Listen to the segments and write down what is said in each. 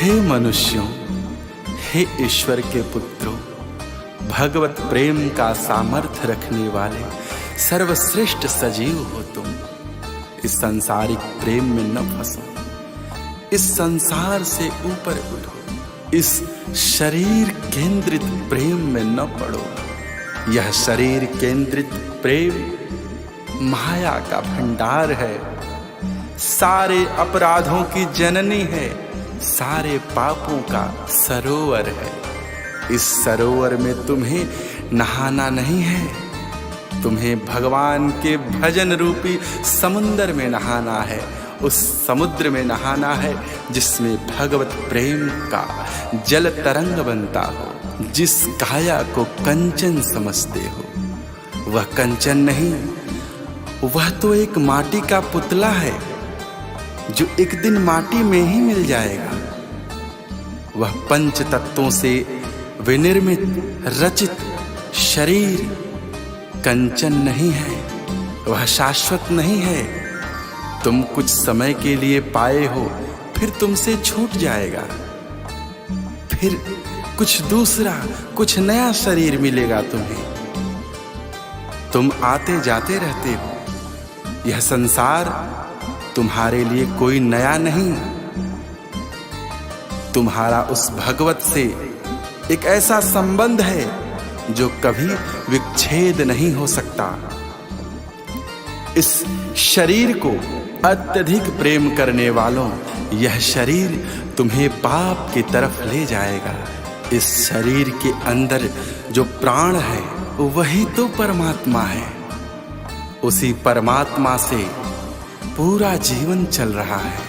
हे मनुष्यों, हे ईश्वर के पुत्रों, भगवत प्रेम का सामर्थ्य रखने वाले सर्वश्रेष्ठ सजीव हो तुम। इस सांसारिक प्रेम में न फंसो, इस संसार से ऊपर उठो, इस शरीर केंद्रित प्रेम में न पड़ो। यह शरीर केंद्रित प्रेम माया का भंडार है, सारे अपराधों की जननी है, सारे पापों का सरोवर है। इस सरोवर में तुम्हें नहाना नहीं है, तुम्हें भगवान के भजन रूपी समुद्र में नहाना है। उस समुद्र में नहाना है जिसमें भगवत प्रेम का जल तरंग बनता हो। जिस काया को कंचन समझते हो वह कंचन नहीं, वह तो एक माटी का पुतला है जो एक दिन माटी में ही मिल जाएगा। वह पंच तत्वों से विनिर्मित रचित शरीर कंचन नहीं है, वह शाश्वत नहीं है। तुम कुछ समय के लिए पाए हो, फिर तुमसे छूट जाएगा, फिर कुछ दूसरा, कुछ नया शरीर मिलेगा तुम्हें। तुम आते जाते रहते हो। यह संसार तुम्हारे लिए कोई नया नहीं। तुम्हारा उस भगवत से एक ऐसा संबंध है जो कभी विच्छेद नहीं हो सकता। इस शरीर को अत्यधिक प्रेम करने वालों, यह शरीर तुम्हें पाप की तरफ ले जाएगा। इस शरीर के अंदर जो प्राण है वही तो परमात्मा है। उसी परमात्मा से पूरा जीवन चल रहा है।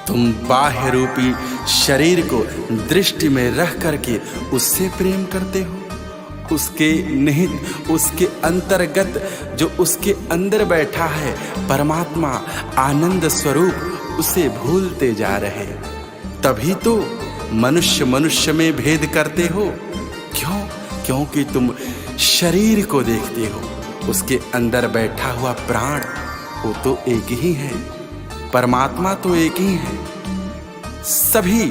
तुम बाह्य रूपी शरीर को दृष्टि में रख करके उससे प्रेम करते हो, उसके निहित, उसके अंतर्गत जो उसके अंदर बैठा है परमात्मा आनंद स्वरूप, उसे भूलते जा रहे। तभी तो मनुष्य मनुष्य में भेद करते हो। क्यों? क्योंकि तुम शरीर को देखते हो, उसके अंदर बैठा हुआ प्राण वो तो एक ही है, परमात्मा तो एक ही है। सभी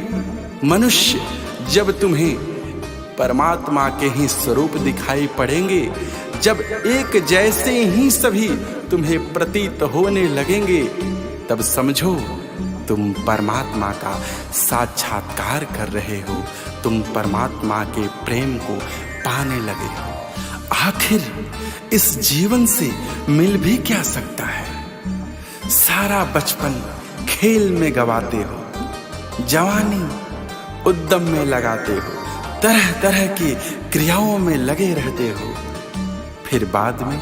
मनुष्य जब तुम्हें परमात्मा के ही स्वरूप दिखाई पड़ेंगे, जब एक जैसे ही सभी तुम्हें प्रतीत होने लगेंगे, तब समझो तुम परमात्मा का साक्षात्कार कर रहे हो, तुम परमात्मा के प्रेम को पाने लगे हो। आखिर इस जीवन से मिल भी क्या सकता है? सारा बचपन खेल में गवाते हो, जवानी उद्यम में लगाते हो, तरह तरह की क्रियाओं में लगे रहते हो, फिर बाद में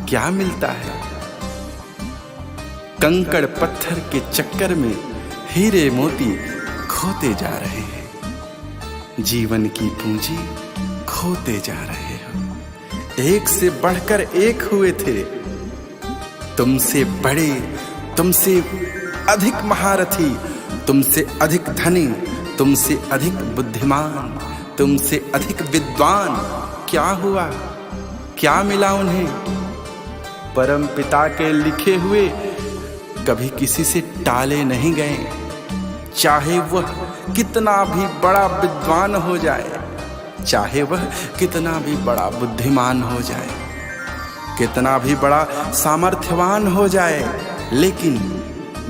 क्या मिलता है? कंकड़ पत्थर के चक्कर में हीरे मोती खोते जा रहे हैं, जीवन की पूंजी खोते जा रहे हो। एक से बढ़कर एक हुए थे, तुमसे बड़े, तुमसे अधिक महारथी, तुमसे अधिक धनी, तुमसे अधिक बुद्धिमान, तुमसे अधिक विद्वान। क्या हुआ? क्या मिला उन्हें? परम पिता के लिखे हुए कभी किसी से टाले नहीं गए, चाहे वह कितना भी बड़ा विद्वान हो जाए, चाहे वह कितना भी बड़ा बुद्धिमान हो जाए, कितना भी बड़ा सामर्थ्यवान हो जाए, लेकिन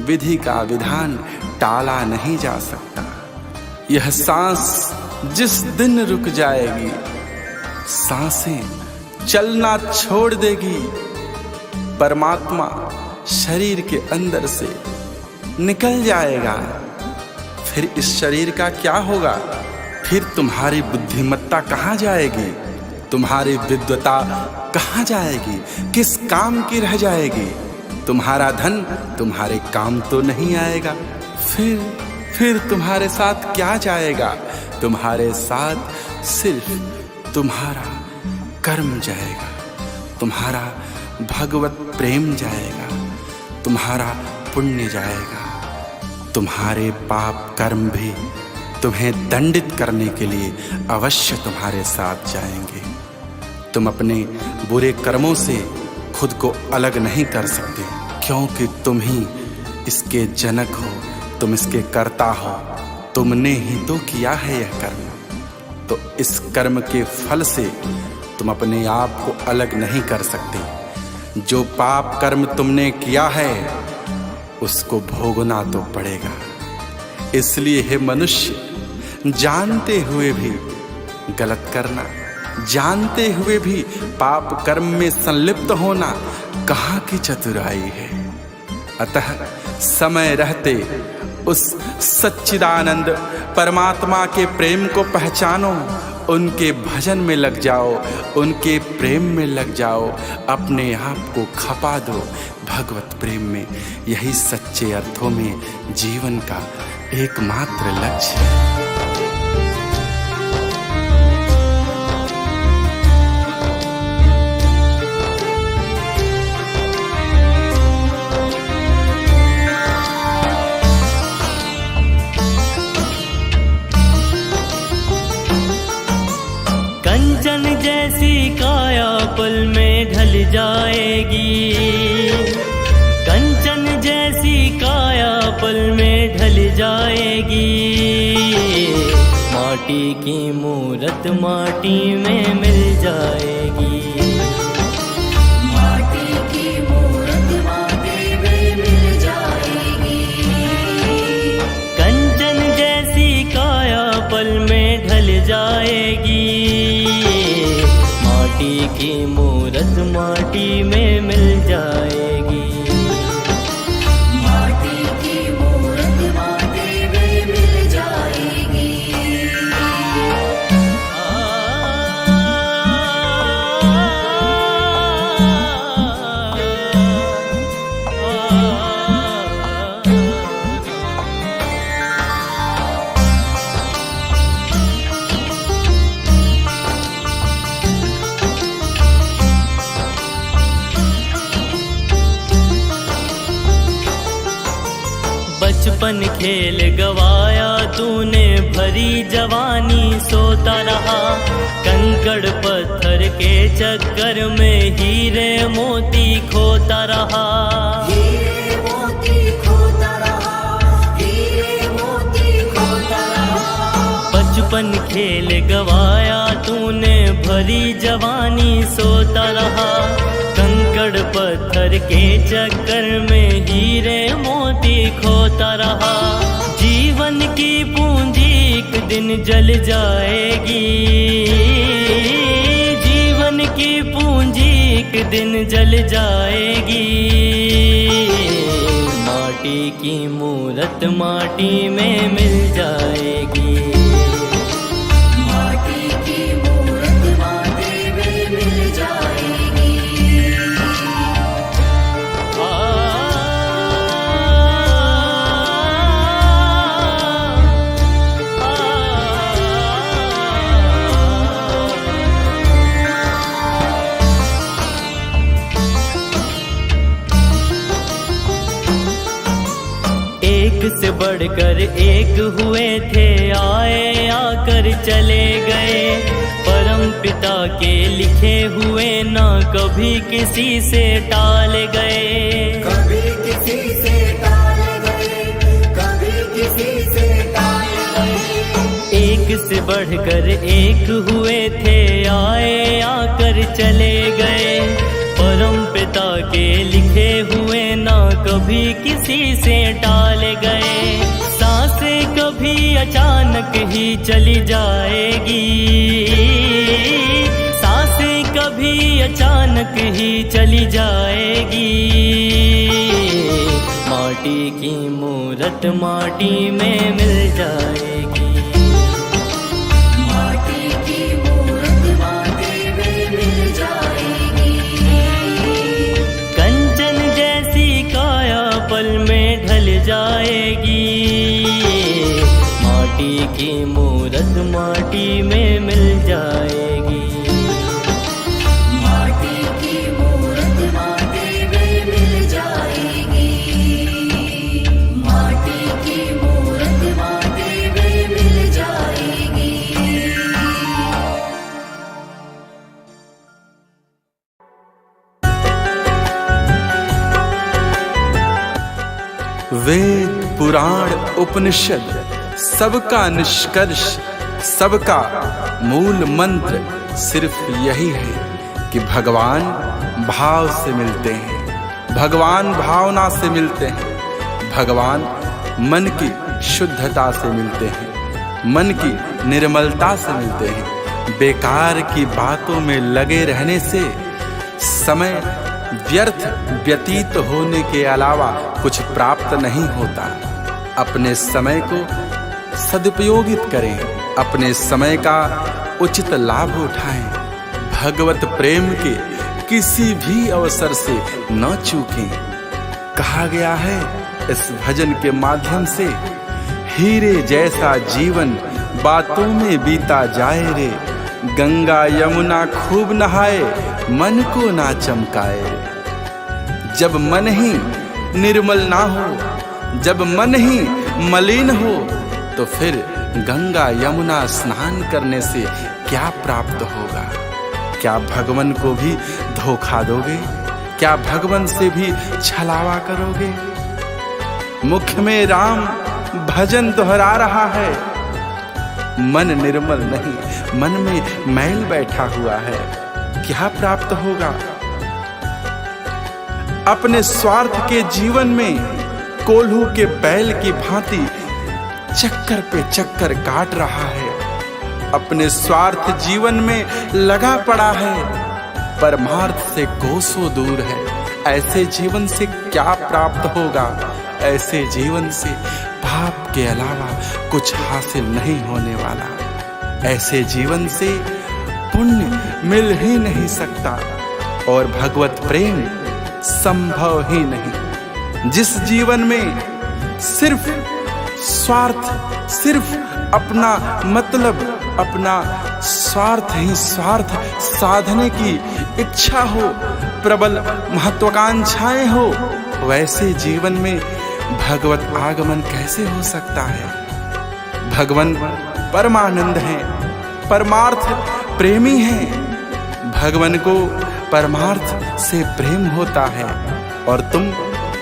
विधि का विधान टाला नहीं जा सकता। यह सांस जिस दिन रुक जाएगी, सांसें चलना छोड़ देगी, परमात्मा शरीर के अंदर से निकल जाएगा। फिर इस शरीर का क्या होगा? फिर तुम्हारी बुद्धिमत्ता कहाँ जाएगी? तुम्हारी विद्वता कहाँ जाएगी? किस काम की रह जाएगी? तुम्हारा धन तुम्हारे काम तो नहीं आएगा। फिर तुम्हारे साथ क्या जाएगा? तुम्हारे साथ सिर्फ तुम्हारा कर्म जाएगा, तुम्हारा भगवत प्रेम जाएगा, तुम्हारा पुण्य जाएगा। तुम्हारे पाप कर्म भी तुम्हें दंडित करने के लिए अवश्य तुम्हारे साथ जाएंगे। तुम अपने बुरे कर्मों से खुद को अलग नहीं कर सकते, क्योंकि तुम ही इसके जनक हो, तुम इसके कर्ता हो, तुमने ही तो किया है यह कर्म। तो इस कर्म के फल से तुम अपने आप को अलग नहीं कर सकते। जो पाप कर्म तुमने किया है उसको भोगना तो पड़ेगा। इसलिए हे मनुष्य, जानते हुए भी गलत करना, जानते हुए भी पाप कर्म में संलिप्त होना कहाँ की चतुराई है। अतः समय रहते उस सच्चिदानंद परमात्मा के प्रेम को पहचानो, उनके भजन में लग जाओ, उनके प्रेम में लग जाओ, अपने आप को खपा दो भगवत प्रेम में। यही सच्चे अर्थों में जीवन का एकमात्र लक्ष्य है। कंचन जैसी काया पल में ढल जाएगी, कंचन जैसी काया पल में ढल जाएगी। माटी की मूरत माटी में मिल जाएगी, माटी की मूरत माटी में मिल जाएगी। कंचन जैसी काया पल में ढल जाएगी। माटी की मूरत माटी में मिल जाएगी, माटी की मूरत माटी में मिल जाएगी। बचपन खेल गवाया तूने, भरी जवानी सोता रहा। कंकड़ पत्थर के चक्कर में हीरे मोती खोता रहा, हीरे मोती खोता रहा, हीरे मोती खोता रहा। बचपन खेल गवाया तूने, भरी जवानी सोता रहा। कंकड़ पत्थर के चक्कर में हीरे मोती खोता रहा। जीवन की पूंजी एक दिन जल जाएगी, जीवन की पूंजी एक दिन जल जाएगी। माटी की मूरत माटी में मिल जाएगी, माटी की मूरत माटी में मिल जाएगी। एक से बढ़कर एक हुए थे, आए आकर चले गए। परम पिता के लिखे हुए ना कभी किसी से टाल गए, कभी किसी से टाल गए, कभी किसी से टाल गए। एक से बढ़कर एक हुए थे, आए आकर चले गए। परम पिता के लिखे हुए ना कभी किसी से टाल गए। सांसें कभी अचानक ही चली जाएगी, सांसें कभी अचानक ही चली जाएगी। माटी की मूरत माटी में मिल जाएगी, माटी की मूरत माटी में मिल जाएगी। कंचन जैसी काया पल में ढल जाएगी। माटी की मूरत माटी में मिल जाएगी, माटी की मूरत माटी में मिल जाएगी। माटी की मूरत माटी में मिल जाएगी। वेद पुराण उपनिषद सबका निष्कर्ष, सबका मूल मंत्र सिर्फ यही है कि भगवान भाव से मिलते हैं, भगवान भावना से मिलते हैं, भगवान मन की शुद्धता से मिलते हैं, मन की निर्मलता से मिलते हैं। बेकार की बातों में लगे रहने से समय व्यर्थ व्यतीत होने के अलावा कुछ प्राप्त नहीं होता। अपने समय को सदुपयोगित करें, अपने समय का उचित लाभ उठाएं, भगवत प्रेम के किसी भी अवसर से न चूकें। कहा गया है इस भजन के माध्यम से, हीरे जैसा जीवन बातों में बीता जाए रे, गंगा यमुना खूब नहाए मन को ना चमकाए रे। जब मन ही निर्मल ना हो, जब मन ही मलिन हो, तो फिर गंगा यमुना स्नान करने से क्या प्राप्त होगा? क्या भगवान को भी धोखा दोगे? क्या भगवान से भी छलावा करोगे? मुख में राम भजन दोहरा रहा है, मन निर्मल नहीं, मन में मैल बैठा हुआ है, क्या प्राप्त होगा? अपने स्वार्थ के जीवन में कोल्हू के बैल की भांति चक्कर पे चक्कर काट रहा है, अपने स्वार्थ जीवन में लगा पड़ा है, परमार्थ से कोसों दूर है। ऐसे जीवन से क्या प्राप्त होगा? ऐसे जीवन से पाप के अलावा कुछ हासिल नहीं होने वाला। ऐसे जीवन से पुण्य मिल ही नहीं सकता और भगवत प्रेम संभव ही नहीं। जिस जीवन में सिर्फ स्वार्थ, सिर्फ अपना मतलब, अपना स्वार्थ ही स्वार्थ साधने की इच्छा हो, प्रबल महत्वाकांक्षाएं हो, वैसे जीवन में भगवत आगमन कैसे हो सकता है? भगवान परमानंद हैं, परमार्थ प्रेमी हैं। भगवान को परमार्थ से प्रेम होता है और तुम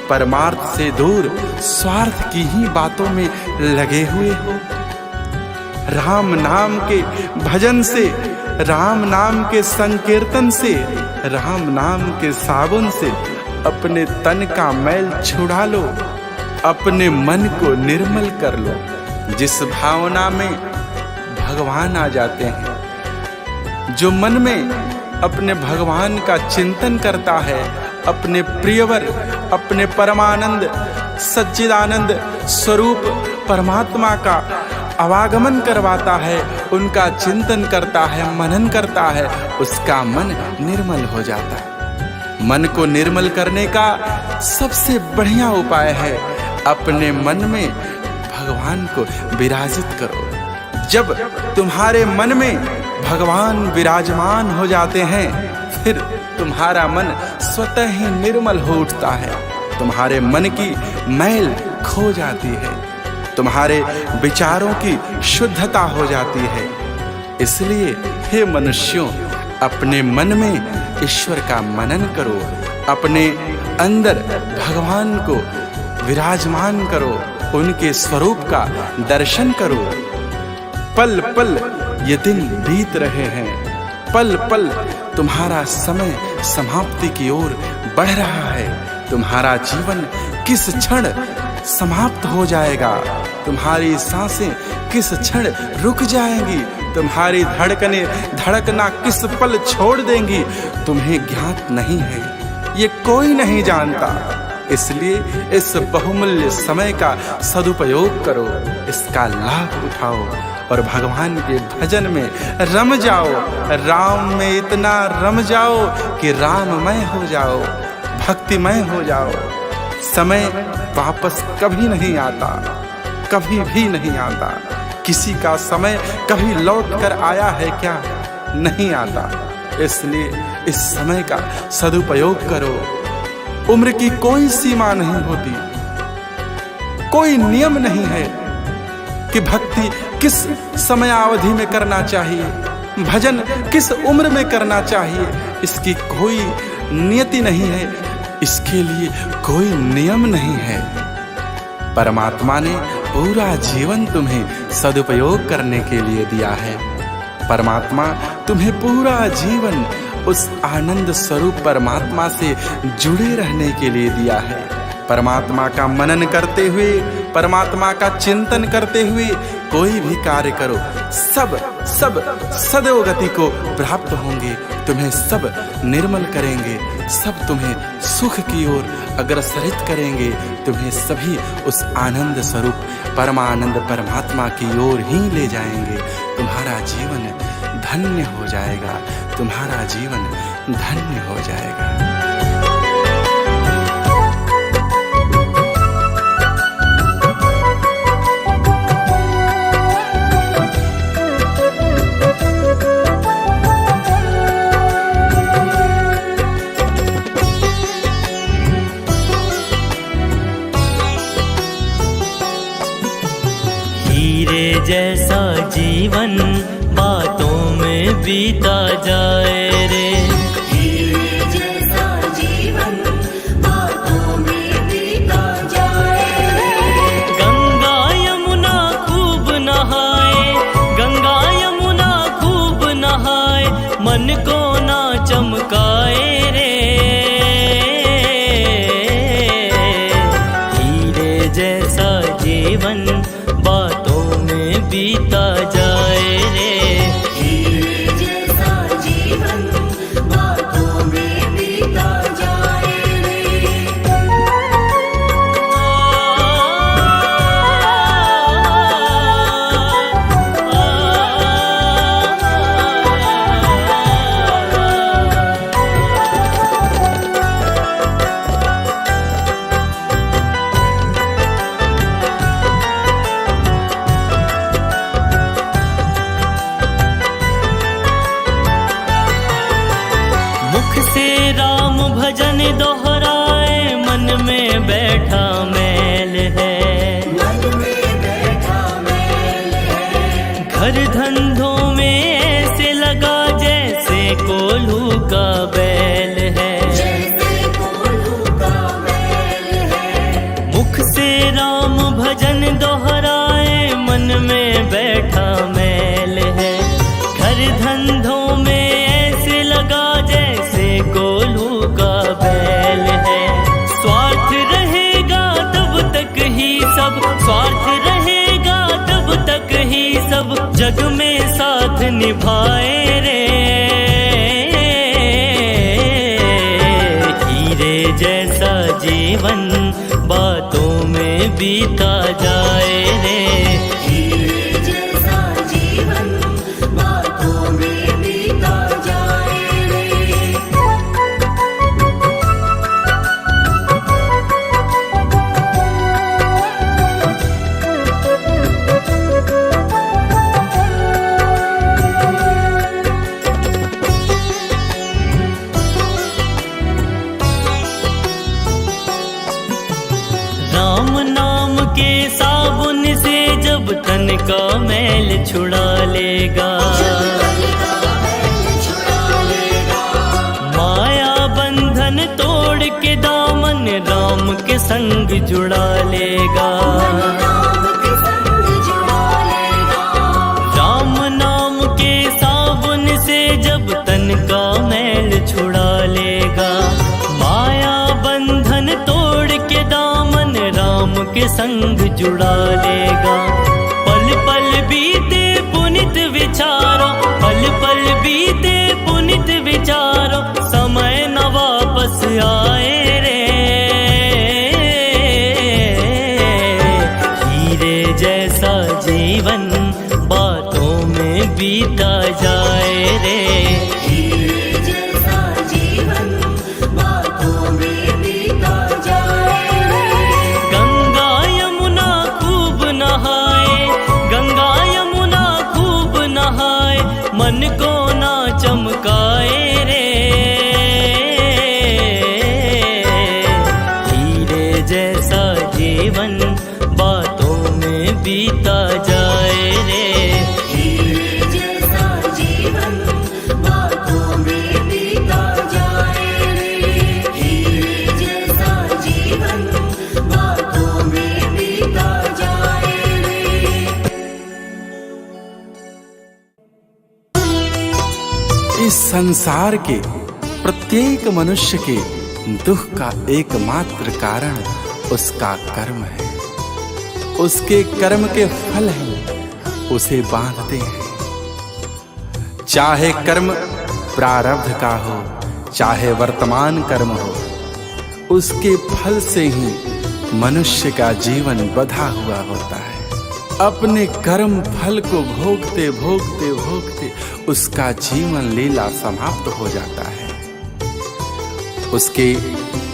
परमार्थ से दूर स्वार्थ की ही बातों में लगे हुए हो। राम नाम के भजन से, राम नाम के संकीर्तन से, राम नाम के साबुन से अपने तन का मैल छुड़ा लो, अपने मन को निर्मल कर लो। जिस भावना में भगवान आ जाते हैं, जो मन में अपने भगवान का चिंतन करता है, अपने प्रियवर, अपने परमानंद सच्चिदानंद स्वरूप परमात्मा का आवागमन करवाता है, उनका चिंतन करता है, मनन करता है, उसका मन निर्मल हो जाता है। मन को निर्मल करने का सबसे बढ़िया उपाय है अपने मन में भगवान को विराजित करो। जब तुम्हारे मन में भगवान विराजमान हो जाते हैं, फिर तुम्हारा मन स्वतः ही निर्मल हो उठता है, तुम्हारे मन की मैल खो जाती है, तुम्हारे विचारों की शुद्धता हो जाती है। इसलिए हे मनुष्यों, अपने मन में ईश्वर का मनन करो, अपने अंदर भगवान को विराजमान करो, उनके स्वरूप का दर्शन करो। पल पल ये दिन बीत रहे हैं, पल पल तुम्हारा समय समाप्ति की ओर बढ़ रहा है। तुम्हारा जीवन किस क्षण समाप्त हो जाएगा, तुम्हारी सांसें किस क्षण रुक जाएंगी, तुम्हारी धड़कनें धड़कना किस पल छोड़ देंगी, तुम्हें ज्ञात नहीं है, ये कोई नहीं जानता। इसलिए इस बहुमूल्य समय का सदुपयोग करो, इसका लाभ उठाओ और भगवान के भजन में रम जाओ, राम में इतना रम जाओ कि राममय हो जाओ, भक्तिमय हो जाओ। समय वापस कभी नहीं आता, कभी भी नहीं आता। किसी का समय कभी लौट कर आया है क्या? नहीं आता। इसलिए इस समय का सदुपयोग करो। उम्र की कोई सीमा नहीं होती, कोई नियम नहीं है कि भक्ति किस समयावधि में करना चाहिए, भजन किस उम्र में करना चाहिए। इसकी कोई नियति नहीं है, इसके लिए कोई नियम नहीं है। परमात्मा ने पूरा जीवन तुम्हें सदुपयोग करने के लिए दिया है। परमात्मा तुम्हें पूरा जीवन उस आनंद स्वरूप परमात्मा से जुड़े रहने के लिए दिया है। परमात्मा का मनन करते हुए, परमात्मा का चिंतन करते हुए कोई भी कार्य करो, सब सदोगति को प्राप्त होंगे। तुम्हें सब निर्मल करेंगे, सब तुम्हें सुख की ओर अग्रसरित करेंगे। तुम्हें सभी उस आनंद स्वरूप परमानंद परमात्मा की ओर ही ले जाएंगे। तुम्हारा जीवन धन्य हो जाएगा, तुम्हारा जीवन धन्य हो जाएगा। हीरे जैसा जीवन बातों में बीता जाए रे। हीरे जैसा जीवन बातों में बीता जाए रे। गंगा यमुना खूब नहाए, गंगा यमुना खूब नहाए, मन को ना चमकाए रे। हीरे जैसा जीवन बातों में बीता जाए रे। हीरे जैसा जीवन बातों में बीता जाए रे। मुख से राम भजन दोहराए, मन में बैठा मैल है। मन में बैठा मैल है। घर धंधों में ऐसे लगा जैसे कोल्हू का बैल है। जैसे कोल्हू का मैल है। मुख से राम भजन दोहराए, मन में बैठा मैल है। घर धंधों में ऐसे लगा जैसे कोल्हू का बैल है। स्वार्थ रहेगा तब तक ही सब, स्वार्थ रहेगा तब तक ही सब, जग में साथ निभाए रे। हीरे जैसा जीवन बातों में बीता जाए रे। हीरे जैसा जीवन बातों में बीता जाए रे। राम नाम के साबुन से जब तन का मैल छुड़ा लेगा, माया बंधन तोड़ के दामन राम के संग जुड़ा लेगा। राम नाम के साबुन से जब तन का मैल छुड़ा लेगा, माया बंधन तोड़ के दामन राम के संग जुड़ा लेगा। पल पल बीते पुनित विचारो, पल पल बीते पुनित विचारो, समय न वापस आए रे। हीरे जैसा जीवन बातों में बीता जाए रे। हीरे जैसा जीवन बातों में बीता जाए रे। गंगा यमुना खूब नहाए, गंगा यमुना खूब नहाए, मन को ना चमकाए रे। हीरे जैसा जीवन बातों में बीता जाए रे। हीरे जैसा जीवन बातों में बीता जाए रे। हीरे जैसा जीवन बातों में बीता संसार के प्रत्येक मनुष्य के दुख का एकमात्र कारण उसका कर्म है। उसके कर्म के फल ही उसे बांधते हैं। चाहे कर्म प्रारब्ध का हो, चाहे वर्तमान कर्म हो, उसके फल से ही मनुष्य का जीवन बंधा हुआ होता है। अपने कर्म फल को भोगते भोगते भोगते उसका जीवन लीला समाप्त हो जाता है। उसके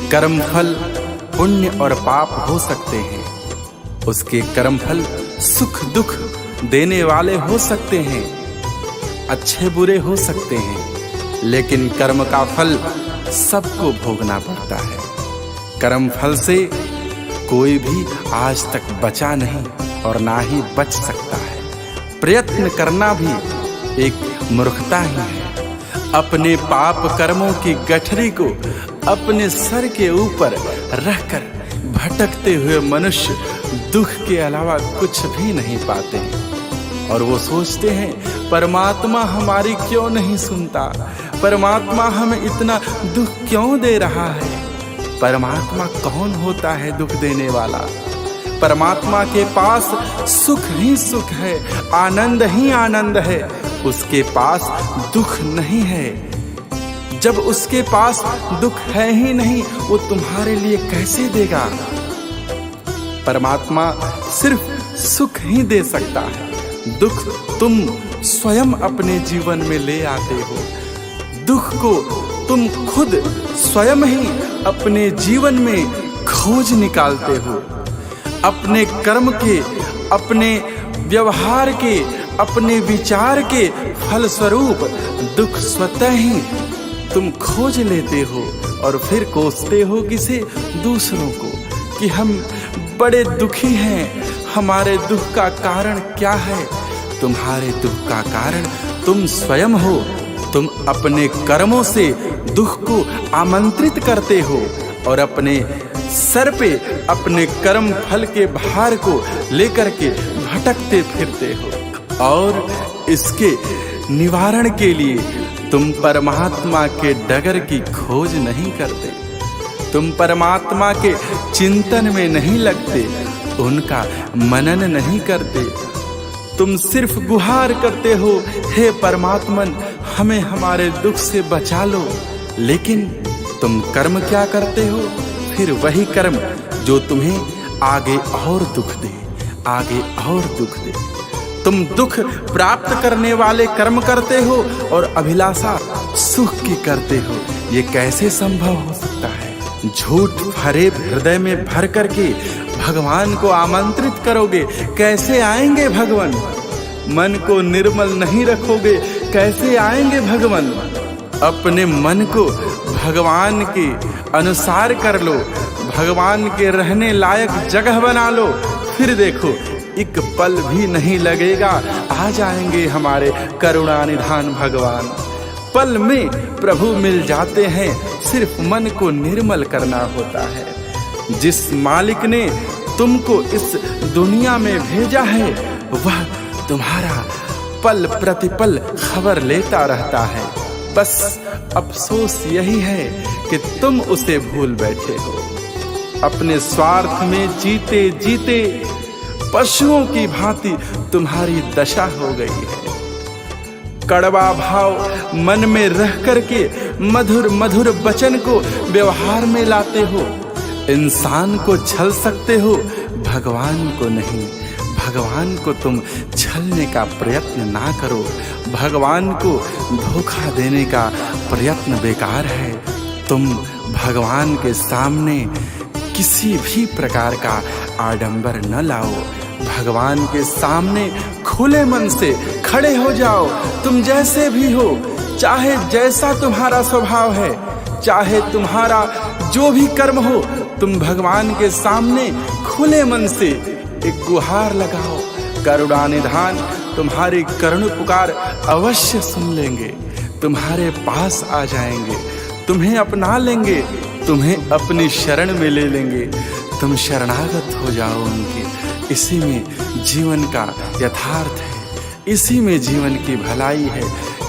कर्म फल पुण्य और पाप हो सकते हैं। उसके कर्म फल सुख दुख देने वाले हो सकते हैं, अच्छे बुरे हो सकते हैं, लेकिन कर्म का फल सबको भोगना पड़ता है। कर्म फल से कोई भी आज तक बचा नहीं और ना ही बच सकता है। प्रयत्न करना भी एक मूर्खता ही है। अपने पाप कर्मों की गठरी को अपने सर के ऊपर रखकर भटकते हुए मनुष्य दुख के अलावा कुछ भी नहीं पाते हैं। और वो सोचते हैं परमात्मा हमारी क्यों नहीं सुनता, परमात्मा हमें इतना दुख क्यों दे रहा है। परमात्मा कौन होता है दुख देने वाला? परमात्मा के पास सुख ही सुख है, आनंद ही आनंद है। उसके पास दुख नहीं है। जब उसके पास दुख है ही नहीं, वो तुम्हारे लिए कैसे देगा? परमात्मा सिर्फ सुख ही दे सकता है। दुख तुम स्वयं अपने जीवन में ले आते हो। दुख को तुम खुद स्वयं ही अपने जीवन में खोज निकालते हो। अपने कर्म के, अपने व्यवहार के, अपने विचार के फलस्वरूप दुख स्वतः ही तुम खोज लेते हो और फिर कोसते हो किसे? दूसरों को, कि हम बड़े दुखी हैं। हमारे दुख का कारण क्या है? तुम्हारे दुख का कारण तुम स्वयं हो। तुम अपने कर्मों से दुख को आमंत्रित करते हो और अपने सर पे अपने कर्म फल के भार को लेकर के भटकते फिरते हो। और इसके निवारण के लिए तुम परमात्मा के डगर की खोज नहीं करते। तुम परमात्मा के चिंतन में नहीं लगते, उनका मनन नहीं करते। तुम सिर्फ गुहार करते हो, हे परमात्मन हमें हमारे दुख से बचा लो। लेकिन तुम कर्म क्या करते हो? फिर वही कर्म जो तुम्हें आगे और दुख दे, आगे और दुख दे। तुम दुख प्राप्त करने वाले कर्म करते हो और अभिलाषा सुख की करते हो। ये कैसे संभव हो सकता है? झूठ भरे हृदय में भर करके भगवान को आमंत्रित करोगे, कैसे आएंगे भगवान? मन को निर्मल नहीं रखोगे, कैसे आएंगे भगवान? अपने मन को भगवान के अनुसार कर लो, भगवान के रहने लायक जगह बना लो, फिर देखो एक पल भी नहीं लगेगा, आ जाएंगे हमारे करुणा निधान भगवान। पल में प्रभु मिल जाते हैं, सिर्फ मन को निर्मल करना होता है। जिस मालिक ने तुमको इस दुनिया में भेजा है, वह तुम्हारा पल प्रतिपल खबर लेता रहता है। बस अफसोस यही है कि तुम उसे भूल बैठे हो। अपने स्वार्थ में जीते जीते पशुओं की भांति तुम्हारी दशा हो गई है। कड़वा भाव मन में रह करके मधुर मधुर वचन को व्यवहार में लाते हो। इंसान को छल सकते हो, भगवान को नहीं। भगवान को तुम छलने का प्रयत्न ना करो। भगवान को धोखा देने का प्रयत्न बेकार है। तुम भगवान के सामने किसी भी प्रकार का आडंबर न लाओ। भगवान के सामने खुले मन से खड़े हो जाओ। तुम जैसे भी हो, चाहे जैसा तुम्हारा स्वभाव है, चाहे तुम्हारा जो भी कर्म हो, तुम भगवान के सामने खुले मन से एक गुहार लगाओ। करुणा निधान तुम्हारी करुण पुकार अवश्य सुन लेंगे, तुम्हारे पास आ जाएंगे, तुम्हें अपना लेंगे, तुम्हें अपनी शरण में ले लेंगे। तुम शरणागत हो जाओ उनके। इसी में जीवन का यथार्थ है, इसी में जीवन की भलाई है,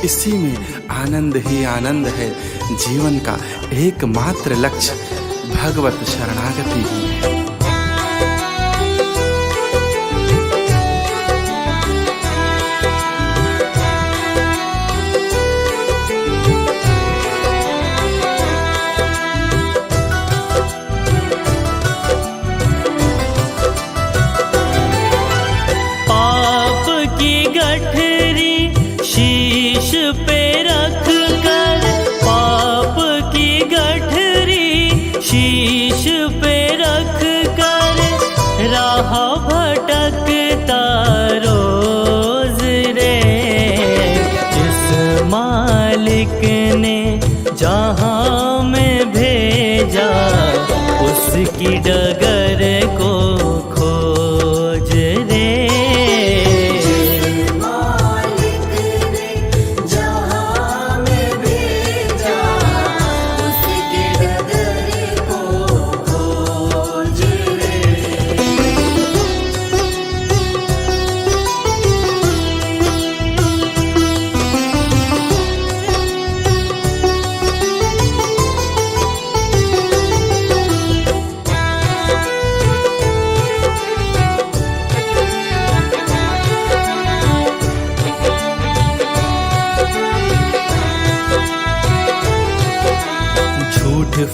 इसी में आनंद ही आनंद है। जीवन का एकमात्र लक्ष्य भगवत शरणागति ही है। शीश पे रख कर पाप की गठरी शीश पे रख कर राह भटकता रोज रे। जिस मालिक ने जहाँ में भेजा उसकी डगर को खोज रे।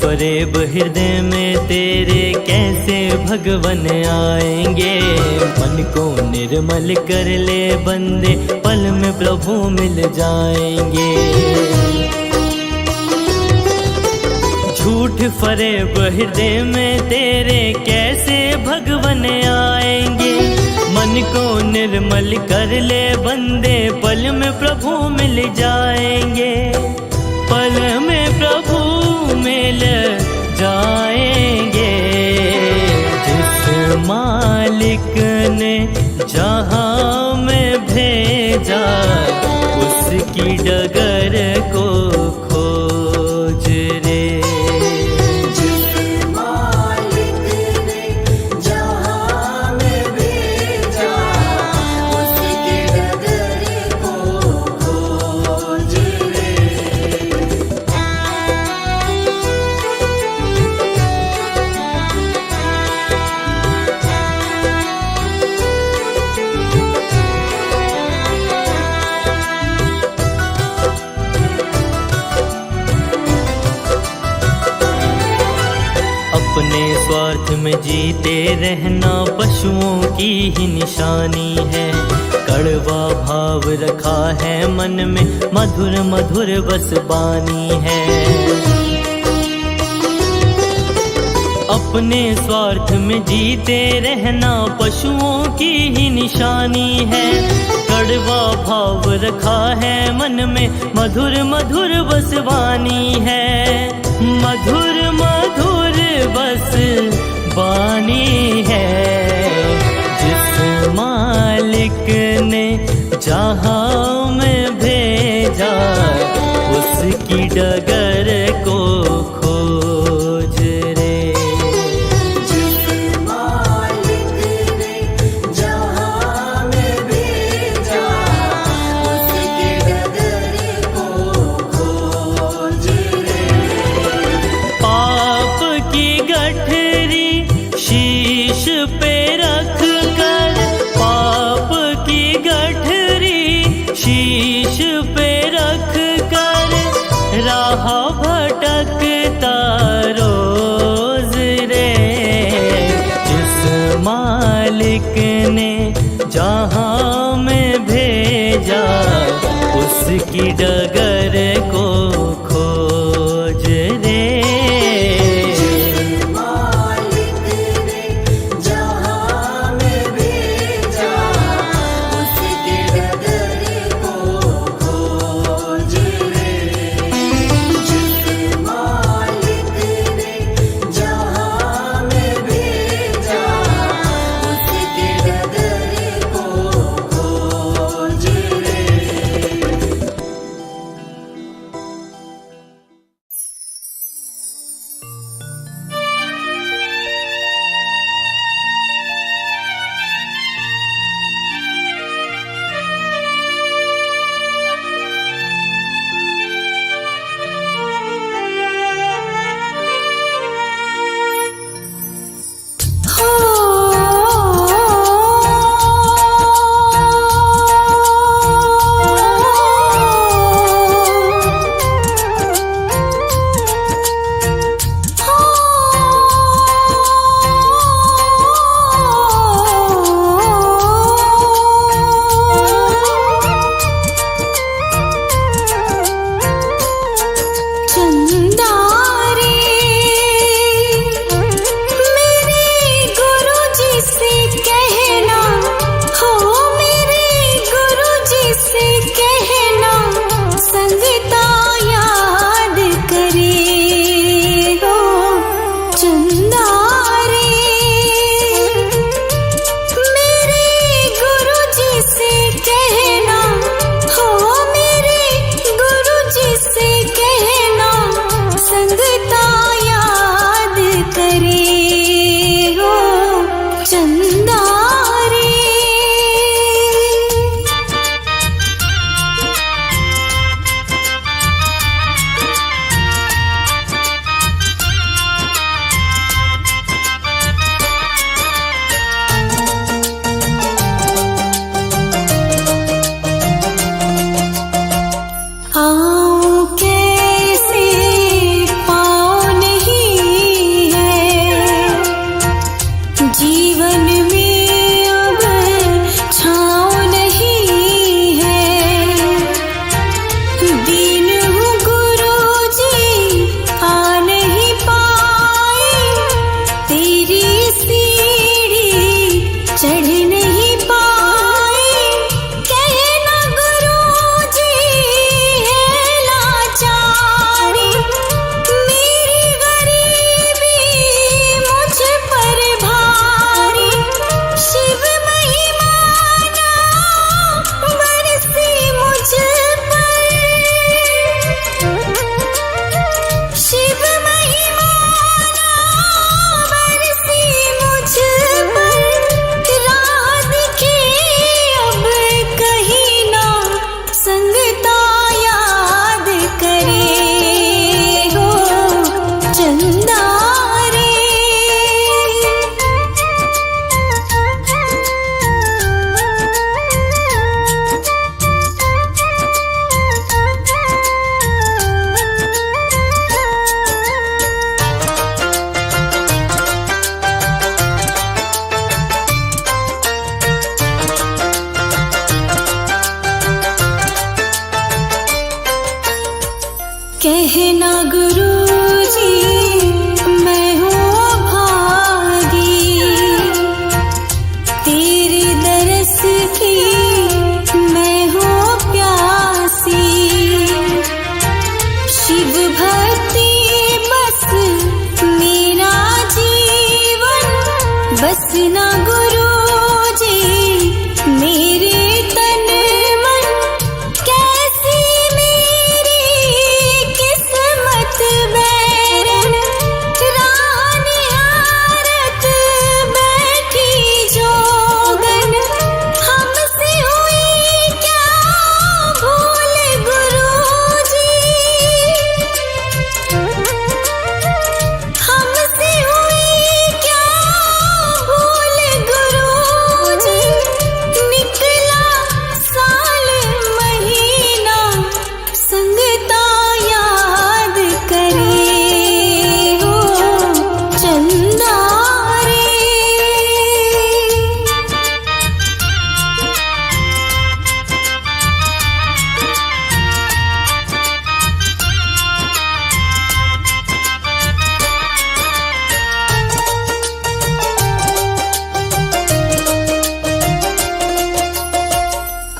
फरेब हृदय में तेरे कैसे भगवन आएंगे। मन को निर्मल कर ले बंदे पल में प्रभु मिल जाएंगे। झूठ फरेब हृदय में तेरे कैसे भगवन आएंगे। मन को निर्मल कर ले बंदे पल में प्रभु मिल जाएंगे। पल में प्रभु मिल जाएंगे। जिस मालिक ने जहाँ में भेजा उसकी डगर को खोज रे। जिस मालिक ने जहाँ में भेजा उसकी डगर को खोज रे। अपने स्वार्थ में जीते रहना पशुओं की ही निशानी है। कड़वा भाव रखा है मन में मधुर मधुर बस बानी है। अपने स्वार्थ में जीते रहना पशुओं की ही निशानी है। कड़वा भाव रखा है मन में मधुर मधुर बस बानी है। मधुर मधुर बस बानी है। जिस मालिक ने जहाँ में भेजा उसकी डगर को खोज रे। जिस मालिक ने जहाँ में भेजा उसकी डगर को खोज रे। पाप की गठरी शीश पे रख कर पाप की गठरी शीश पे रख कर राह भटकता रोज रे। जिस मालिक ने जहाँ में भेजा उसकी डगर को खोज रे। मालिक ने जहाँ में भेजा उसकी डगर को खोज रे। जिस मालिक ने जहाँ में भेजा उसकी डगर को खोज रे। कहना गुरुजी मैं हूँ भागी, तेरे दरस की मैं हूँ प्यासी। शिव भक्ति बस मेरा जीवन, बस ना गुरुजी मेरे तन मन। कैसी मेरी किस्मत बैरन, राह निहारत बैठी जोगन। हमसे हुई क्या भूल गुरुजी, हमसे हुई क्या भूल गुरुजी। निकला साल महीना संगता याद करे हो चंदा रे।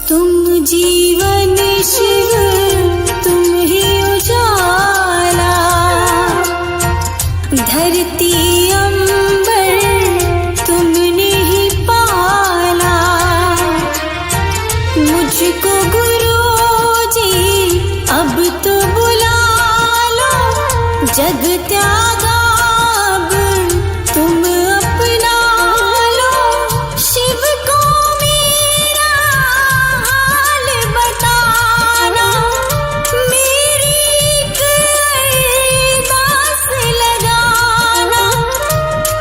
तुम जीवन शिव तुम ही उजाला, धरती अंबर तुमने ही पाला। मुझको गुरुजी अब तो बुला लो, जग त्यागा अब तुम अपना लो। शिव को मेरा हाल बताना, मेरी एक अरदास लगाना।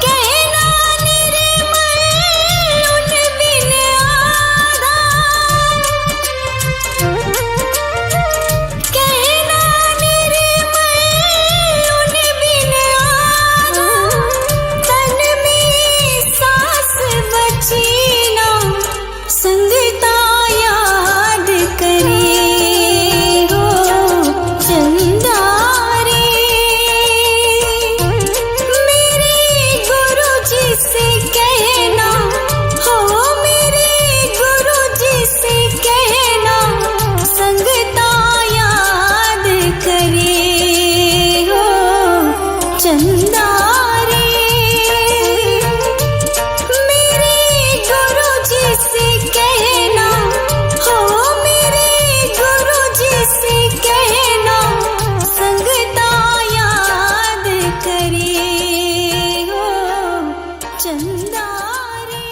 कहना निर्मल उन बिन आधार, कहना निर्मल उन बिन आधार। तन में सांस बची ना संगता याद करे हो चंदा रे। मेरे गुरुजी से कहना हो, मेरे गुरुजी से कहना संगता याद करे हो चंदा रे। मेरे गुरुजी से कहना हो, मेरे गुरुजी से कहना संगता याद करे हो चंदा रे।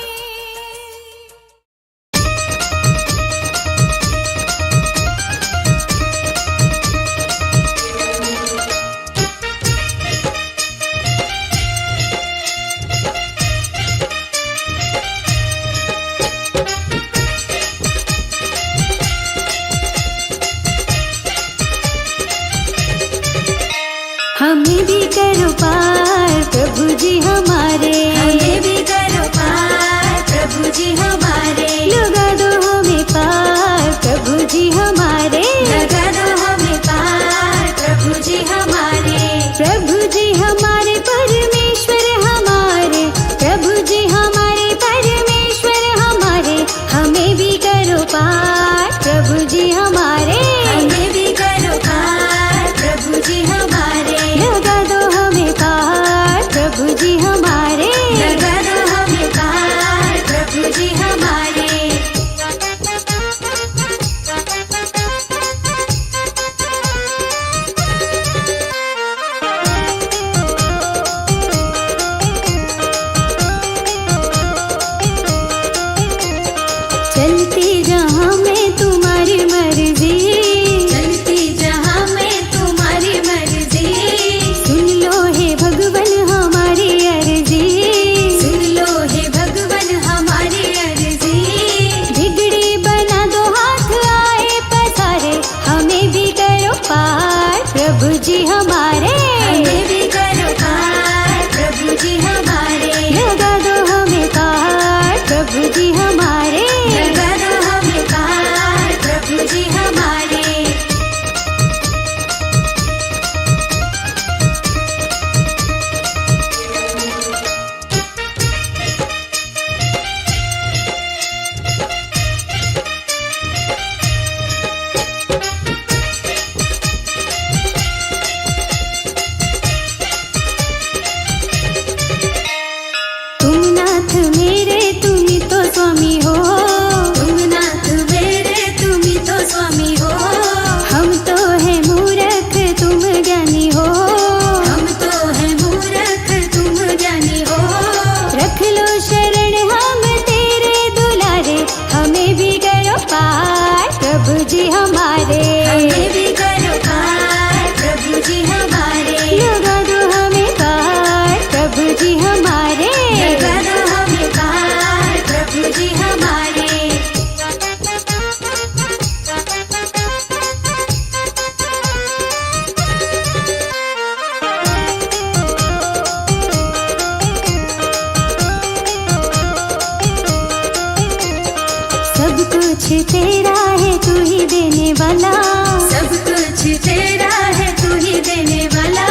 हमें भी करो पार प्रभु जी हमारे, हमें भी करो पार प्रभु जी हमारे। लगा दो हमें पार प्रभु जी हमारे, लगा दो हमें पार प्रभु जी हमारे। प्रभु जी हमारे परमेश्वर हमारे, प्रभु जी हमारे परमेश्वर हमारे। हमें भी करो पार प्रभु जी हमारे, हमें भी करो पार प्रभु जी हमारे। लगा दो हमें पार कुछ तेरा है तू ही देने वाला, सब कुछ तेरा है तू ही देने वाला,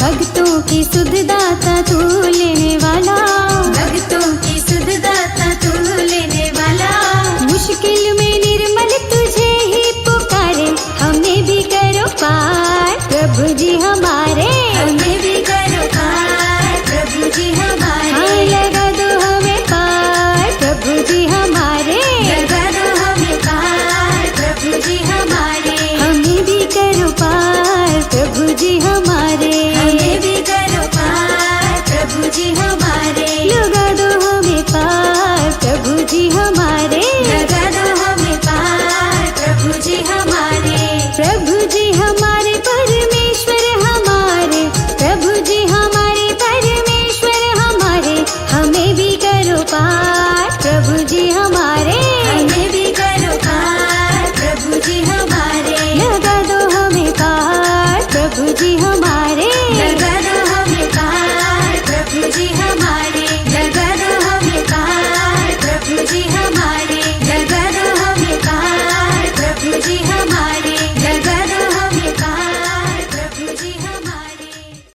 भक्तों की सुध दाता तू लेने वाला,